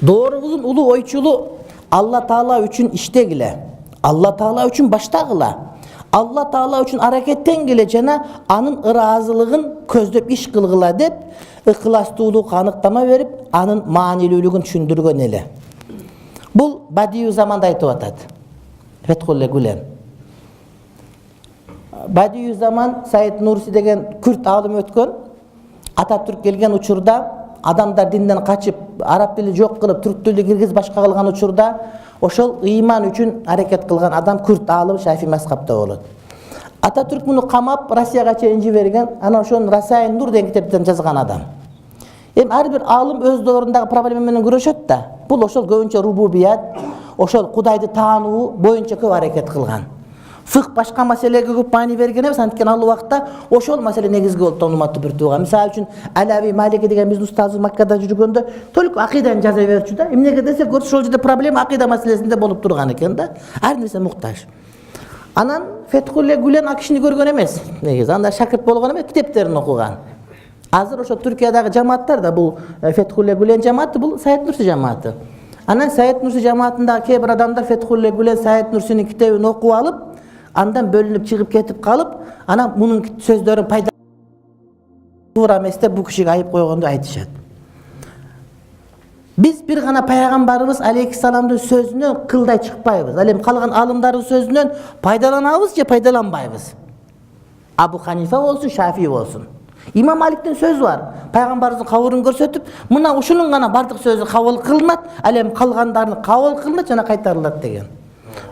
Doğrunuzun ulu oyçulu Allah Taala üçün iştegile, Allah Taala üçün baştagıla, Allah Taala üçün hareketten gele jana anın ırazılığın közdöp iş kılgıla dep ıkılastуулuk anıktama verip anın manilүүлүгүн түшүндүргөн эле. Бул бадиий заманда айтып атат. Фетхулле Гүлен. Бадиий заман Саид Нурси деген күрт алым өткөн. Ататүрк келген учурда адамдар динден качып, араб тили жок кылып, түрк тили киргиз башка кылган учурда ошол ыйман үчүн аракет кылган адам күрт алым Шафи мазхабта болот. Ататүрк муну камап Россияга чейин жиберген, анан ошону Расаин Нур деген китептен жазган адам. Ар бир алым өз доорундагы проблема менен күрөшөт да. Бул ошол көбүнчө рубубият, ошол Кудайды таануу боюнча көп аракет кылган. Фык башка маселеге көп маани берген эмес, анткени ал убакта ошол маселе негизги болуп урматтуу бир тууган. Мисалы үчүн Алави Малики деген биздин устазыбыз Маккада жүргөндө только акыйданы жаза берчү да. Эмнеге десе, көрсө ошол жерде проблема акыйда маселесинде болуп турган экен да. Ар нерсе муктаж. Анан Фетхулле Гүлен ал кишини көргөн эмес. Негизи анда шакырт болгон эмес, китептерин окуган. Азыр ошо Түркиядагы жамааттар да бул Фетхулле Гүлен жамааты, бул Саид Нурси жамааты. Анан Саид Нурси жамаатындагы кээ бир адамдар Фетхулле Гүлен Саид Нурсинин китебин окуп алып, андан бөлүнүп чыгып кетип калып, анан мунун сөздөрү пайда туура эмес деп бул кишиге айып койгонду айтышат. Биз бир гана пайгамбарыбыз алейхиссаламдын сөзүнөн кылдай чыкпайбыз. Ал эми калган алымдардын сөзүнөн пайдаланабыз же пайдаланбайбыз. Абу Ханифа болсун, Шафи болсун. Имам Маликтин сөзү бар. Пайгамбарыбыздын кабырын көрсөтүп, мына ушунун гана бардык сөзү кабыл кылынат, ал эми калгандарын кабыл кылынат жана кайтарылат деген.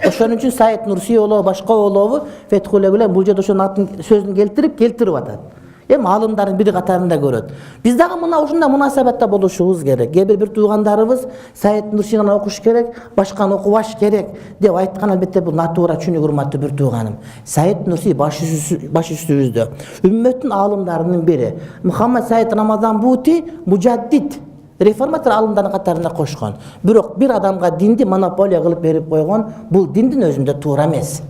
Ошон үчүн Саид Нурси болобу, башка болобу Фетхулле Гүлен бул жерде ошонун атын сөзүн келтирип атат. Эми алымдардын бири катарында көрөт. Биз дагы мына ушундай мунасабатта болушубуз керек. Кээ бир туугандарыбыз Саид Нурси гана окуш керек, башканы окубаш керек деп айткан, албетте бул натура чүнүк урматтуу бир тууганым. Саид Нурси баш үстүбүздө. Үммөттүн алымдарынын бири. Мухаммад Саид Рамазан Бути мужаддид, реформатор алымдардын катарында кошкон. Бирок бир адамга динди монополия кылып берип койгон, бул диндин өзүндө туура эмес.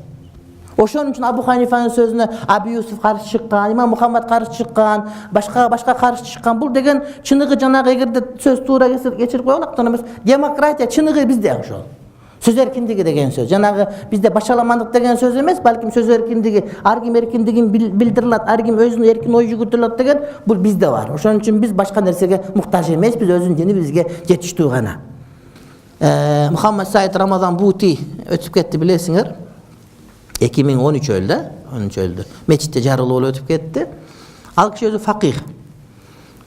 Ошон үчүн Абу Ханифанын сөзүнө Абу Юсуф каршы чыккан, Имам Мухаммад каршы чыккан, башка каршы чыккан. Бул деген чыныгы жанагы эгерде сөз туура кечирип койгон эмес, демократия чыныгы бизде ошол. Сөз эркиндиги деген сөз. Жанагы бизде башаламандык деген сөз эмес, балким сөз эркиндиги, ар ким эркиндигин билдирилат, ар ким өзүнүн эркин ой жүгүртүлөт деген бул бизде бар. Ошон үчүн биз башка нерсеге муктаж эмес, биз өзүнүн дини бизге жетиштүү гана. Мухаммад Саид Рамазан Бути өтүп кетти, билесиңер. 2013 öldü. Meçitte jarылуу болуп өтүп кетти. Ал киши өзү факих.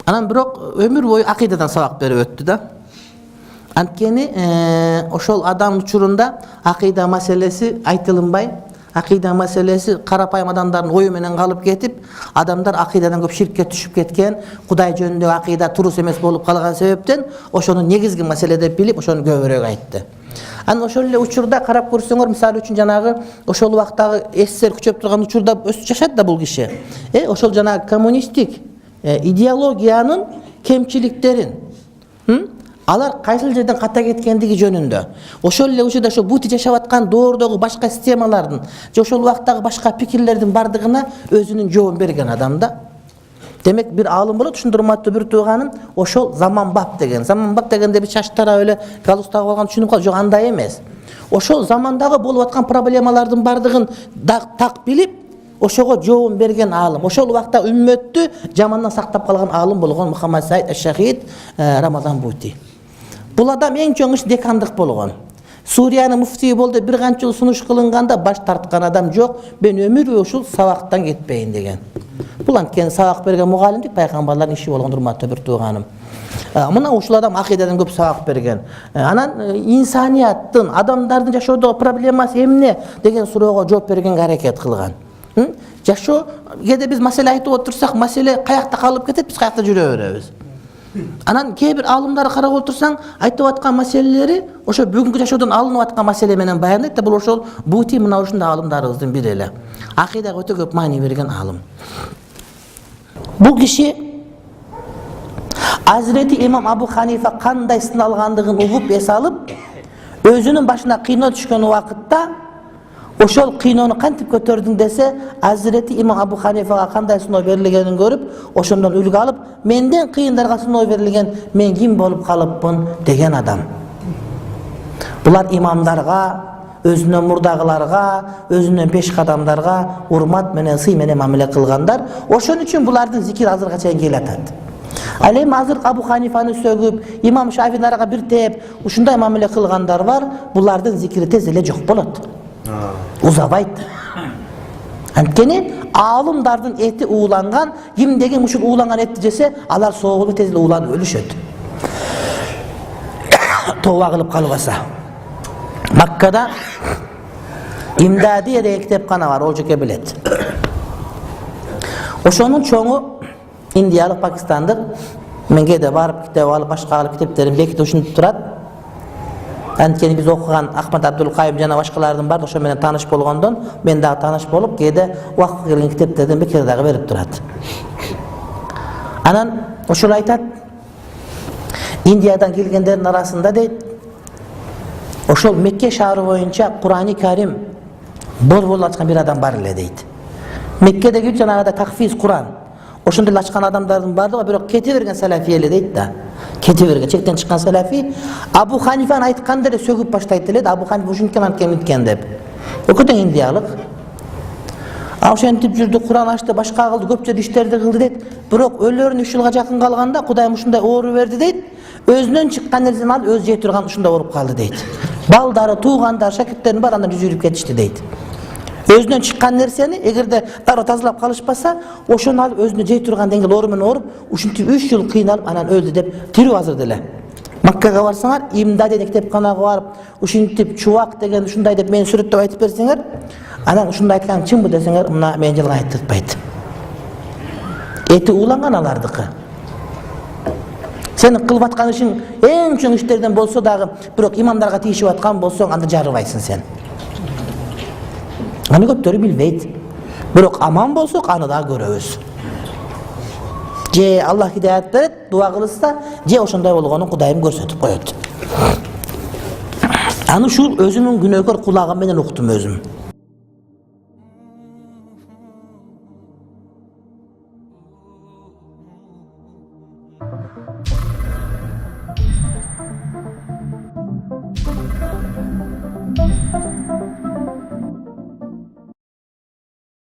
Анан бирок өмүр бою акыйдадан сабак берип өттү да. Анткени ошол адам учурунда акыйда маселеси айтылынбай, акыйда маселеси карапайым адамдардын ою менен калып кетип, адамдар акыйдадан көп ширкке түшүп кеткен, Кудай жөнүндөгү акыйда туруз эмес болуп калган себептен ошону негизги маселе деп билип, ошону көбүрөөк айтты. Аны ошол эле учурда карап көрсөңөр, мисалы үчүн жанагы ошол убактагы СССР күчөп турган учурда өсүп жашады да бул киши. Ошол жанагы коммунисттик идеологиянын кемчиликтерин, алар кайсыл жерден ката кеткендиги жөнүндө, ошол эле учурда ошо Бути жашап аткан доордогу башка системалардын, же ошол убактагы башка пикирлердин бардыгына өзүнүн жообун берген адам да. Демек бир алым болот, ушундай урматтуу бир тууганым, ошол заманбап деген. Заманбап дегенде бир чач тарап эле галстук тагып алган түшүнүп калып, жок андай эмес. Ошол замандагы болуп аткан проблемалардын бардыгын так билип, ошого жообун берген алым. Ошол убакта үммөттү жамандан сактап калган алым болгон Мухаммад Саид Аш-Шахид Рамазан Бути. Бул адам эң чоң иш декандык болгон. Суриянын муфтийи болду, бир канча жыл сунуш кылынганда баш тарткан адам жок, мен өмүр бою ушул сабактан кетпейин деген. Бул анткени сабак берген мугалимдик пайгамбарлардын иши болгон урматтуу бир тууганым. Мына ушул адам акыйдадан көп сабак берген. Анан инсанияттын, адамдардын жашоодогу проблемасы эмне деген суроого жооп бергенге аракет кылган. Жашоо, кээде биз маселе айтып отурсак, маселе каякта калып кетет, биз каякта жүрө беребиз. Анан кээ бир алымдарды карап отурсаң, айтып аткан маселелери ошо бүгүнкү жашоодон алынып аткан маселе менен баяндайт да. Бул ошол Бути мына ушундай алымдарыбыздын бири эле. Акыйдага өтө көп маани берген алым. Бул киши Азирети имам Абу Ханифа кандай сыналгандыгын угуп эс алып, Özünün başına kıyno düşkön vakıtta oşol kıynonu kantip kötürdün dese Hazreti İmam Abu Hanifa'ga kanday sınov berilgenini görüp oşondan үлgü alıp menden kıyındarga sınov berilgen men kim bolup kalıpmın degen adam. Bular imamlarga, özünden murdagılarga, özünden peşkadamlarga urmat menen sый menen mamile kılgandar. Oşon üçün bulardın zikir azırga çeyin kelatat. Alem hazır Abu Hanifa'nı sögüp, İmam Şafii'lere bir tep, uşunday mamile kılgandar var, bulardın zikri tez ele jok bolat. Uzabайт. Antkeni alımdardın eti uğulangan, kim degen uşul uğulangan etти jese, alar soğulup tez ele uğulanıp ölüşöt. Tova kılıp kalbasa. Makka'da İmdadiye de kitapxana var, olcake bilet. Oşonun çoğu Indiyalık, Pakistan'dır. Menge de barıp kitap alıp başka alıp kitaplarım belki de uşunup turat. Antkeni biz okugan Ahmet Abdülkayyum jana başkalardan bar, oşo menen tanış bolgondan men daha tanış bolup kede wagt kelген kitaplardan bir kere daha berip turat. Anan oşol aytat, Indiyadan kelgenlerin arasında deyt, oşol Mekke şahri boyunca Kur'an-ı Kerim bol açkan bir adam bar ele deyt. Mekke'deki janagada takfiz Kur'an. Oşonda açkan adamların bardığı bирок kete bergen salafi ele deyt da. Kete bergen çekten çıkan salafi Abu Hanifa'nın aytkanda ele sögüp başlayt eledi. Abu Hanifa uşunken antken dep. Ököten indiyalık. Aşentip жүрdü, Kur'an açtı, başka kıldı, köpçe işlerdi kıldı deyt. Bирок ölörün 3 yılga jakın kalganda Kudayım uşunday oğru verdi deyt. Özünün çıkkan nerseni alıp öz jey turgan uşunda orup kaldı deyt. Baldары, tuğandar, şakirtlerin bar andan yüzürüp ketişti deyt. Özünden çıkkan nerseni egerde darı tazalap kalışpasa oşonu alıp özünü jey turgan dengel oru menen orup uşuntip 3 yıl kıynalıp anan öldü dep tiri hazır dele. Makka'ga barsaňar, İmdad dedik kitapxanaga barıp uşuntip çubak degen uşunday dep meni sürettep aytıp berseňer, anan uşunda aytgan çynbı deseňer, mına men jılga aytpayt. Eti uğlangan alardyky. Senin kılıp atkan işin en çoğun işlerden bolsa dağı bирок imamlarga tiyişip atkan bolsoň anda jarıbaysın sen. Anı köptörü bilbeyt. Bирок aman bolsok anı da göröbüz. Je Allah hidayet beret, dua kılırsa je oşonday bolgonu Kudayım görsetip koyot. Anı şul özümün günökör kulağım menen uktum özüm.